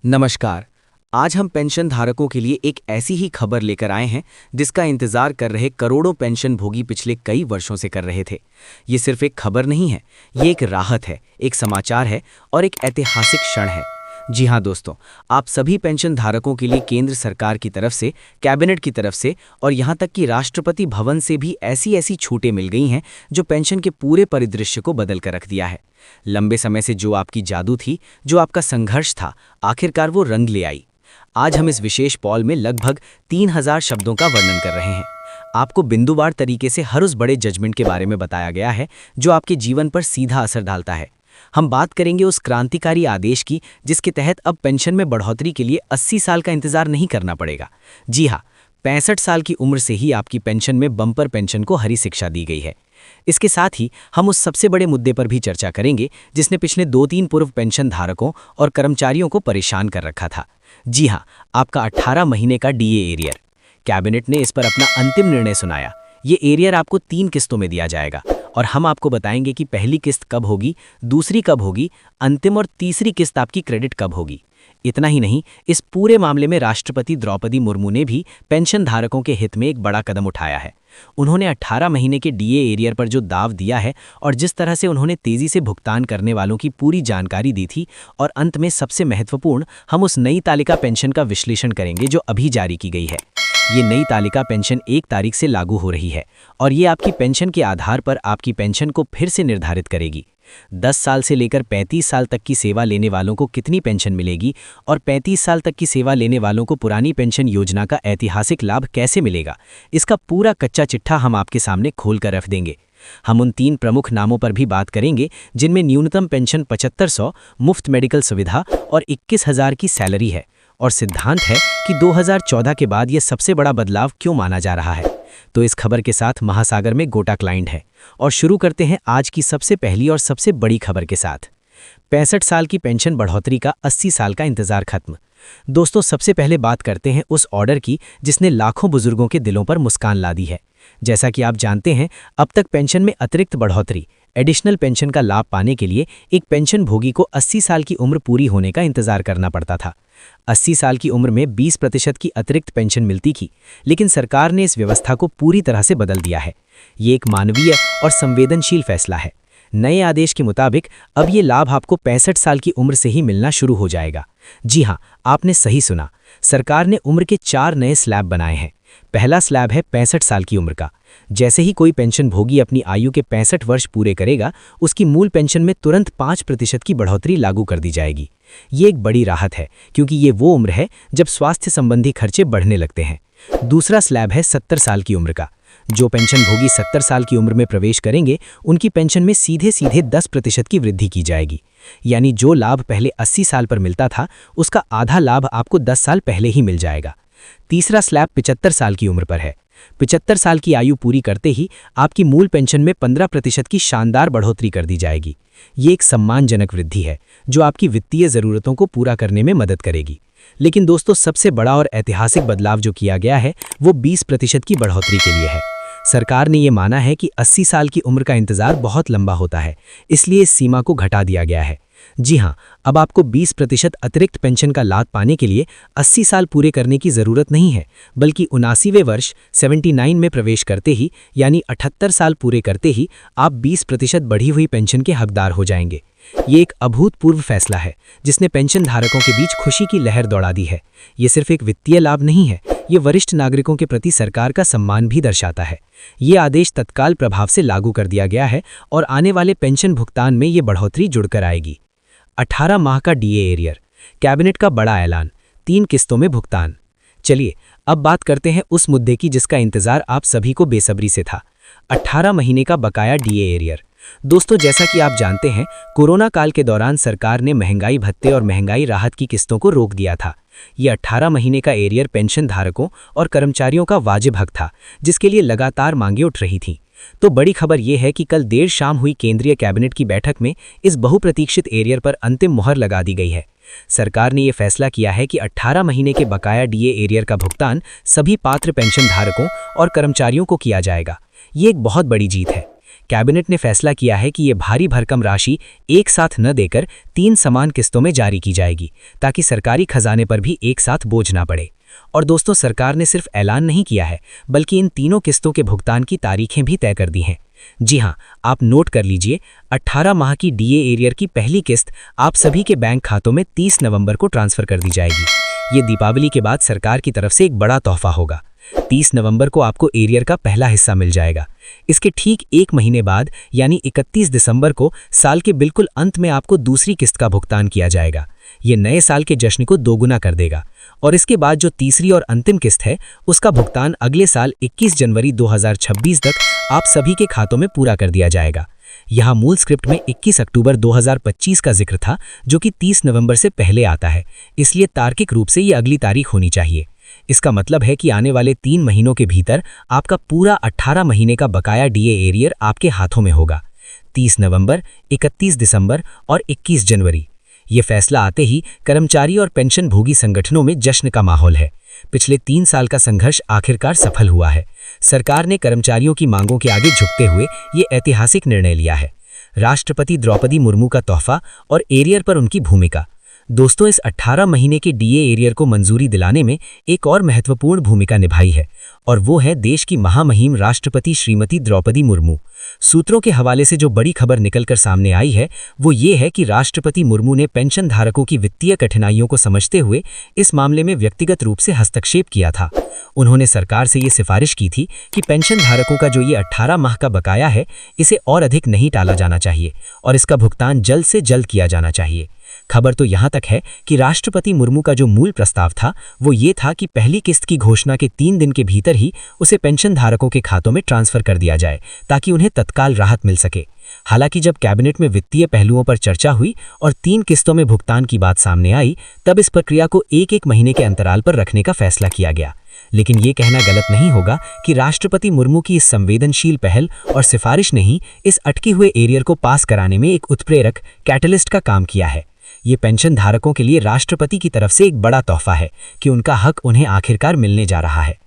नमस्कार। आज हम पेंशन धारकों के लिए एक ऐसी ही खबर लेकर आए हैं जिसका इंतजार कर रहे करोड़ों पेंशन भोगी पिछले कई वर्षों से कर रहे थे। ये सिर्फ एक खबर नहीं है, ये एक राहत है, एक समाचार है और एक ऐतिहासिक क्षण है। जी हाँ दोस्तों, आप सभी पेंशन धारकों के लिए केंद्र सरकार की तरफ से, कैबिनेट की तरफ से और यहाँ तक कि राष्ट्रपति भवन से भी ऐसी ऐसी छूटें मिल गई हैं जो पेंशन के पूरे परिदृश्य को बदल कर रख दिया है। लंबे समय से जो आपकी जादू थी, जो आपका संघर्ष था, आखिरकार वो रंग ले आई। आज हम इस विशेष पॉल में लगभग 3000 शब्दों का वर्णन कर रहे हैं। आपको बिंदुवार तरीके से हर उस बड़े जजमेंट के बारे में बताया गया है जो आपके जीवन पर सीधा असर डालता है। हम बात करेंगे उस क्रांतिकारी आदेश की जिसके तहत अब पेंशन में बढ़ोतरी के लिए 80 साल का इंतजार नहीं करना पड़ेगा। जी हाँ, 65 साल की उम्र से ही आपकी पेंशन में बम्पर पेंशन को हरी शिक्षा दी गई है। इसके साथ ही हम उस सबसे बड़े मुद्दे पर भी चर्चा करेंगे जिसने पिछले 2-3 पूर्व पेंशन धारकों और कर्मचारियों को परेशान कर रखा था। जी हाँ, आपका 18 महीने का डीए एरियर। कैबिनेट ने इस पर अपना अंतिम निर्णय सुनाया। ये एरियर आपको 3 किस्तों में दिया जाएगा और हम आपको बताएंगे कि पहली किस्त कब होगी, दूसरी कब होगी, अंतिम और तीसरी किस्त आपकी क्रेडिट कब होगी। इतना ही नहीं, इस पूरे मामले में राष्ट्रपति द्रौपदी मुर्मू ने भी पेंशन धारकों के हित में एक बड़ा कदम उठाया है। उन्होंने 18 महीने के डीए एरियर पर जो दाव दिया है और जिस तरह से उन्होंने तेजी से भुगतान करने वालों की पूरी जानकारी दी थी, और अंत में सबसे महत्वपूर्ण, हम उस नई तालिका पेंशन का विश्लेषण करेंगे जो अभी जारी की गई है। ये नई तालिका पेंशन 1 तारीख से लागू हो रही है और ये आपकी पेंशन के आधार पर आपकी पेंशन को फिर से निर्धारित करेगी। 10 साल से लेकर 35 साल तक की सेवा लेने वालों को कितनी पेंशन मिलेगी और 35 साल तक की सेवा लेने वालों को पुरानी पेंशन योजना का ऐतिहासिक लाभ कैसे मिलेगा, इसका पूरा कच्चा चिट्ठा हम आपके सामने खोल कर रख देंगे। हम उन 3 प्रमुख नामों पर भी बात करेंगे जिनमें न्यूनतम पेंशन 7500, मुफ्त मेडिकल सुविधा और 21,000 की सैलरी है। और सिद्धांत है कि 2014 के बाद यह सबसे बड़ा बदलाव क्यों माना जा रहा है। तो इस खबर के साथ महासागर में गोटा क्लाइंट है और शुरू करते हैं आज की सबसे पहली और सबसे बड़ी खबर के साथ। 65 साल की पेंशन बढ़ोतरी का 80 साल का इंतजार खत्म। दोस्तों, सबसे पहले बात करते हैं उस ऑर्डर की जिसने लाखों बुजुर्गों के दिलों पर मुस्कान ला दी है। जैसा कि आप जानते हैं, अब तक पेंशन में अतिरिक्त बढ़ोतरी, एडिशनल पेंशन का लाभ पाने के लिए एक पेंशन भोगी को 80 साल की उम्र पूरी होने का इंतजार करना पड़ता था। 80 साल की उम्र में 20% की अतिरिक्त पेंशन मिलती थी, लेकिन सरकार ने इस व्यवस्था को पूरी तरह से बदल दिया है। ये एक मानवीय और संवेदनशील फैसला है। नए आदेश के मुताबिक अब ये लाभ आपको 65 साल की उम्र से ही मिलना शुरू हो जाएगा। जी हाँ, आपने सही सुना। सरकार ने उम्र के 4 नए स्लैब बनाए हैं। पहला स्लैब है 65 साल की उम्र का। जैसे ही कोई पेंशन भोगी अपनी आयु के 65 वर्ष पूरे करेगा, उसकी मूल पेंशन में तुरंत 5% की बढ़ोतरी लागू कर दी जाएगी। ये एक बड़ी राहत है क्योंकि ये वो उम्र है जब स्वास्थ्य संबंधी खर्चे बढ़ने लगते हैं। दूसरा स्लैब है 70 साल की उम्र का। जो पेंशन भोगी 70 साल की उम्र में प्रवेश करेंगे, उनकी पेंशन में सीधे सीधे 10% की वृद्धि की जाएगी। यानी जो लाभ पहले 80 साल पर मिलता था, उसका आधा लाभ आपको 10 साल पहले ही मिल जाएगा। तीसरा स्लैब 75 साल की उम्र पर है। 75 साल की आयु पूरी करते ही आपकी मूल पेंशन में 15% की शानदार बढ़ोतरी कर दी जाएगी। ये एक सम्मानजनक वृद्धि है जो आपकी वित्तीय ज़रूरतों को पूरा करने में मदद करेगी। लेकिन दोस्तों, सबसे बड़ा और ऐतिहासिक बदलाव जो किया गया है वो 20% की बढ़ोतरी के लिए है। सरकार ने ये माना है कि 80 साल की उम्र का इंतजार बहुत लंबा होता है, इसलिए इस सीमा को घटा दिया गया है। जी हाँ, अब आपको 20% अतिरिक्त पेंशन का लाभ पाने के लिए 80 साल पूरे करने की ज़रूरत नहीं है, बल्कि 79वें वर्ष 79 में प्रवेश करते ही, यानी 78 साल पूरे करते ही आप 20% बढ़ी हुई पेंशन के हकदार हो जाएंगे। ये एक अभूतपूर्व फैसला है जिसने पेंशन धारकों के बीच खुशी की लहर दौड़ा दी है। ये सिर्फ एक वित्तीय लाभ नहीं है, ये वरिष्ठ नागरिकों के प्रति सरकार का सम्मान भी दर्शाता है। ये आदेश तत्काल प्रभाव से लागू कर दिया गया है और आने वाले पेंशन भुगतान में ये बढ़ोतरी जुड़कर आएगी। 18 माह का डीए एरियर, कैबिनेट का बड़ा ऐलान, 3 किस्तों में भुगतान। चलिए अब बात करते हैं उस मुद्दे की जिसका इंतजार आप सभी को बेसब्री से था, 18 महीने का बकाया डीए एरियर। दोस्तों, जैसा कि आप जानते हैं, कोरोना काल के दौरान सरकार ने महंगाई भत्ते और महंगाई राहत की किस्तों को रोक दिया था। ये 18 महीने का एरियर पेंशन धारकों और कर्मचारियों का वाजिब हक था, जिसके लिए लगातार मांगें उठ रही थीं। तो बड़ी खबर यह है कि कल देर शाम हुई केंद्रीय कैबिनेट की बैठक में इस बहुप्रतीक्षित एरियर पर अंतिम मुहर लगा दी गई है। सरकार ने यह फैसला किया है कि 18 महीने के बकाया डीए एरियर का भुगतान सभी पात्र पेंशन धारकों और कर्मचारियों को किया जाएगा। ये एक बहुत बड़ी जीत है। कैबिनेट ने फैसला किया है कि ये भारी भरकम राशि एक साथ न देकर 3 समान किस्तों में जारी की जाएगी, ताकि सरकारी खजाने पर भी एक साथ बोझ ना पड़े। और दोस्तों, सरकार ने सिर्फ ऐलान नहीं किया है, बल्कि इन तीनों किस्तों के भुगतान की तारीखें भी तय कर दी हैं। जी हां, आप नोट कर लीजिए, 18 माह की डीए एरियर की पहली किस्त आप सभी के बैंक खातों में 30 नवंबर को ट्रांसफर कर दी जाएगी। ये दीपावली के बाद सरकार की तरफ से एक बड़ा तोहफा होगा। 30 नवंबर को आपको एरियर का पहला हिस्सा मिल जाएगा। इसके ठीक एक महीने बाद यानी 31 दिसंबर को साल के बिल्कुल अंत में आपको दूसरी किस्त का भुगतान किया जाएगा। ये नए साल के जश्न को दोगुना कर देगा। और इसके बाद जो तीसरी और अंतिम किस्त है, उसका भुगतान अगले साल 21 जनवरी 2026 तक आप सभी के खातों में पूरा कर दिया जाएगा। यहाँ मूल स्क्रिप्ट में 21 अक्टूबर 2025 का जिक्र था, जो कि 30 नवंबर से पहले आता है, इसलिए तार्किक रूप से ये अगली तारीख होनी चाहिए। इसका मतलब है कि आने वाले 3 महीनों के भीतर आपका पूरा 18 महीने का बकाया डीए एरियर आपके हाथों में होगा। 30 नवंबर, 31 दिसंबर और 21 जनवरी। ये फैसला आते ही कर्मचारी और पेंशन भोगी संगठनों में जश्न का माहौल है। पिछले 3 साल का संघर्ष आखिरकार सफल हुआ है। सरकार ने कर्मचारियों की मांगों के आगे झुकते हुए ये ऐतिहासिक निर्णय लिया है। राष्ट्रपति द्रौपदी मुर्मू का तोहफा और एरियर पर उनकी भूमिका। दोस्तों, इस 18 महीने के डीए एरियर को मंजूरी दिलाने में एक और महत्वपूर्ण भूमिका निभाई है, और वो है देश की महामहिम राष्ट्रपति श्रीमती द्रौपदी मुर्मू। सूत्रों के हवाले से जो बड़ी खबर निकलकर सामने आई है, वो ये है कि राष्ट्रपति मुर्मू ने पेंशन धारकों की वित्तीय कठिनाइयों को समझते हुए इस मामले में व्यक्तिगत रूप से हस्तक्षेप किया था। उन्होंने सरकार से ये सिफारिश की थी कि पेंशन धारकों का जो ये 18 माह का बकाया है, इसे और अधिक नहीं टाला जाना चाहिए और इसका भुगतान जल्द से जल्द किया जाना चाहिए। खबर तो यहाँ तक है कि राष्ट्रपति मुर्मू का जो मूल प्रस्ताव था, वो ये था कि पहली किस्त की घोषणा के 3 दिन के भीतर ही उसे पेंशन धारकों के खातों में ट्रांसफर कर दिया जाए, ताकि उन्हें तत्काल राहत मिल सके। हालांकि जब कैबिनेट में वित्तीय पहलुओं पर चर्चा हुई और 3 किस्तों में भुगतान की बात सामने आई, तब इस प्रक्रिया को एक महीने के अंतराल पर रखने का फैसला किया गया। लेकिन ये कहना गलत नहीं होगा कि राष्ट्रपति मुर्मू की इस संवेदनशील पहल और सिफारिश ने ही इस अटके हुए एरियर को पास कराने में एक उत्प्रेरक कैटलिस्ट का काम किया है। ये पेंशन धारकों के लिए राष्ट्रपति की तरफ से एक बड़ा तोहफा है कि उनका हक उन्हें आखिरकार मिलने जा रहा है।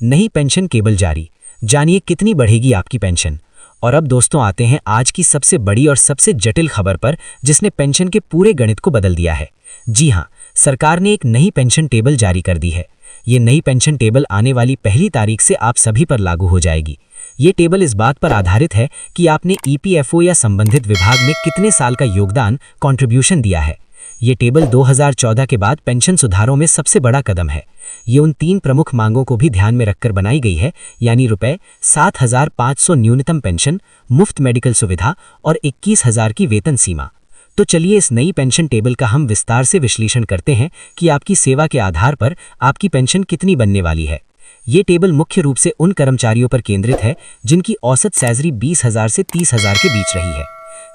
नई पेंशन केबल जारी, जानिए कितनी बढ़ेगी आपकी पेंशन। और अब दोस्तों, आते हैं आज की सबसे बड़ी और सबसे जटिल खबर पर, जिसने पेंशन के पूरे गणित को बदल दिया है। जी हाँ, सरकार ने एक नई पेंशन टेबल जारी कर दी है। ये नई पेंशन टेबल आने वाली पहली तारीख से आप सभी पर लागू हो जाएगी। ये टेबल इस बात पर आधारित है कि आपने ईपीएफओ या संबंधित विभाग में कितने साल का योगदान कंट्रीब्यूशन दिया है। ये टेबल 2014 के बाद पेंशन सुधारों में सबसे बड़ा कदम है। ये उन 3 प्रमुख मांगों को भी ध्यान में रखकर बनाई गई है, यानी रुपए 7,500 न्यूनतम पेंशन, मुफ्त मेडिकल सुविधा और 21,000 की वेतन सीमा। तो चलिए इस नई पेंशन टेबल का हम विस्तार से विश्लेषण करते हैं कि आपकी सेवा के आधार पर आपकी पेंशन कितनी बनने वाली है। ये टेबल मुख्य रूप से उन कर्मचारियों पर केंद्रित है जिनकी औसत सैलरी 20,000 से 30,000 के बीच रही है।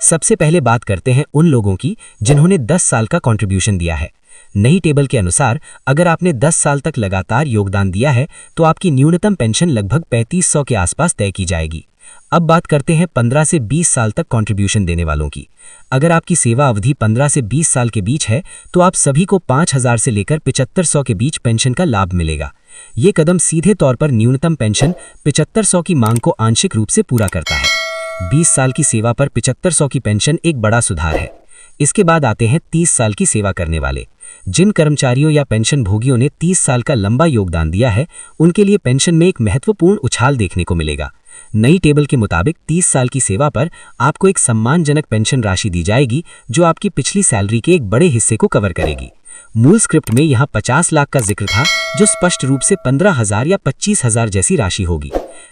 सबसे पहले बात करते हैं उन लोगों की जिन्होंने 10 साल का कंट्रीब्यूशन दिया है। नई टेबल के अनुसार अगर आपने 10 साल तक लगातार योगदान दिया है तो आपकी न्यूनतम पेंशन लगभग 3500 के आसपास तय की जाएगी। अब बात करते हैं 15 से 20 साल तक कंट्रीब्यूशन देने वालों की। अगर आपकी सेवा अवधि 15 से 20 साल के बीच है तो आप सभी को 5,000 से लेकर 7500 के बीच पेंशन का लाभ मिलेगा। ये कदम सीधे तौर पर न्यूनतम पेंशन 7500 की मांग को आंशिक रूप से पूरा करता है। 20 साल की सेवा पर 7500 की पेंशन एक बड़ा सुधार है। इसके बाद आते हैं 30 साल की सेवा करने वाले। जिन कर्मचारियों या पेंशन भोगियों ने 30 साल का लंबा योगदान दिया है, उनके लिए पेंशन में एक महत्वपूर्ण उछाल देखने को मिलेगा। नई टेबल के मुताबिक 30 साल की सेवा पर आपको एक सम्मानजनक पेंशन राशि दी जाएगी, जो आपकी पिछली सैलरी के एक बड़े हिस्से को कवर करेगी। मूल स्क्रिप्ट में यहाँ 50 लाख का जिक्र था, जो स्पष्ट रूप से 15,000 या 25,000 जैसी राशि होगी।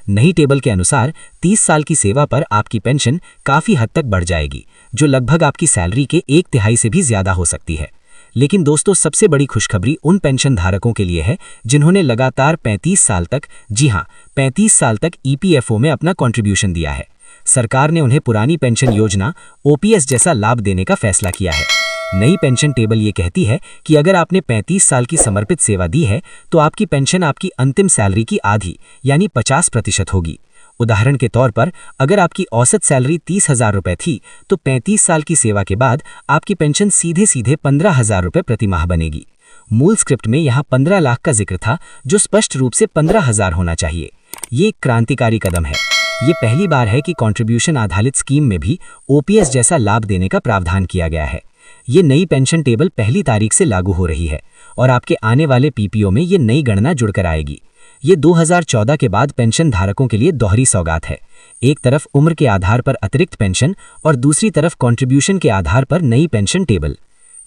नई टेबल के अनुसार 30 साल की सेवा पर आपकी पेंशन काफी हद तक बढ़ जाएगी, जो लगभग आपकी सैलरी के 1/3 से भी ज्यादा हो सकती है। लेकिन दोस्तों, सबसे बड़ी खुशखबरी उन पेंशन धारकों के लिए है जिन्होंने लगातार 35 साल तक, जी हां, 35 साल तक ईपीएफओ में अपना कंट्रीब्यूशन दिया है। सरकार ने उन्हें पुरानी पेंशन योजना ओपीएस जैसा लाभ देने का फैसला किया है। नई पेंशन टेबल ये कहती है कि अगर आपने 35 साल की समर्पित सेवा दी है तो आपकी पेंशन आपकी अंतिम सैलरी की आधी यानी 50% होगी। उदाहरण के तौर पर, अगर आपकी औसत सैलरी 30,000 रुपए थी तो 35 साल की सेवा के बाद आपकी पेंशन सीधे सीधे 15,000 रुपए प्रति माह बनेगी। मूल स्क्रिप्ट में यहाँ 15 लाख का जिक्र था, जो स्पष्ट रूप से 15,000 होना चाहिए। ये एक क्रांतिकारी कदम है। ये पहली बार है कि कंट्रीब्यूशन आधारित स्कीम में भी ओपीएस जैसा लाभ देने का प्रावधान किया गया है। ये नई पेंशन टेबल पहली तारीख से लागू हो रही है और आपके आने वाले पीपीओ में ये नई गणना जुड़कर आएगी। ये 2014 के बाद पेंशन धारकों के लिए दोहरी सौगात है। एक तरफ उम्र के आधार पर अतिरिक्त पेंशन और दूसरी तरफ कंट्रीब्यूशन के आधार पर नई पेंशन टेबल।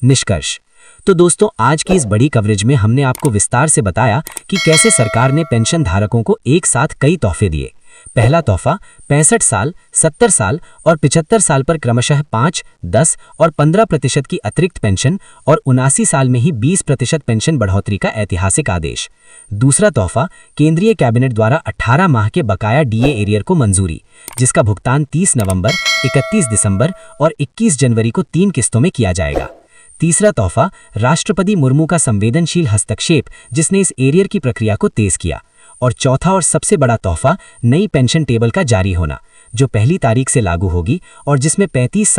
निष्कर्ष। तो दोस्तों, आज की इस बड़ी कवरेज में हमने आपको विस्तार से बताया कि कैसे सरकार ने पेंशन धारकों को एक साथ कई तोहफे दिए। पहला तोहफा 65 साल, 70 साल और 75 साल पर क्रमशः 5, 10 और 15% की अतिरिक्त पेंशन और 79 साल में ही 20% पेंशन बढ़ोतरी का ऐतिहासिक आदेश। दूसरा तोहफा केंद्रीय कैबिनेट द्वारा 18 माह के बकाया डीए एरियर को मंजूरी, जिसका भुगतान 30 नवंबर, 31 दिसंबर और 21 जनवरी को 3 किस्तों में किया जाएगा। तीसरा तोहफा राष्ट्रपति मुर्मू का संवेदनशील हस्तक्षेप, जिसने इस एरियर की प्रक्रिया को तेज किया। और चौथा और सबसे बड़ा तोहफा नई पेंशन टेबल का जारी होना, जो पहली तारीख से लागू होगी और जिसमें 35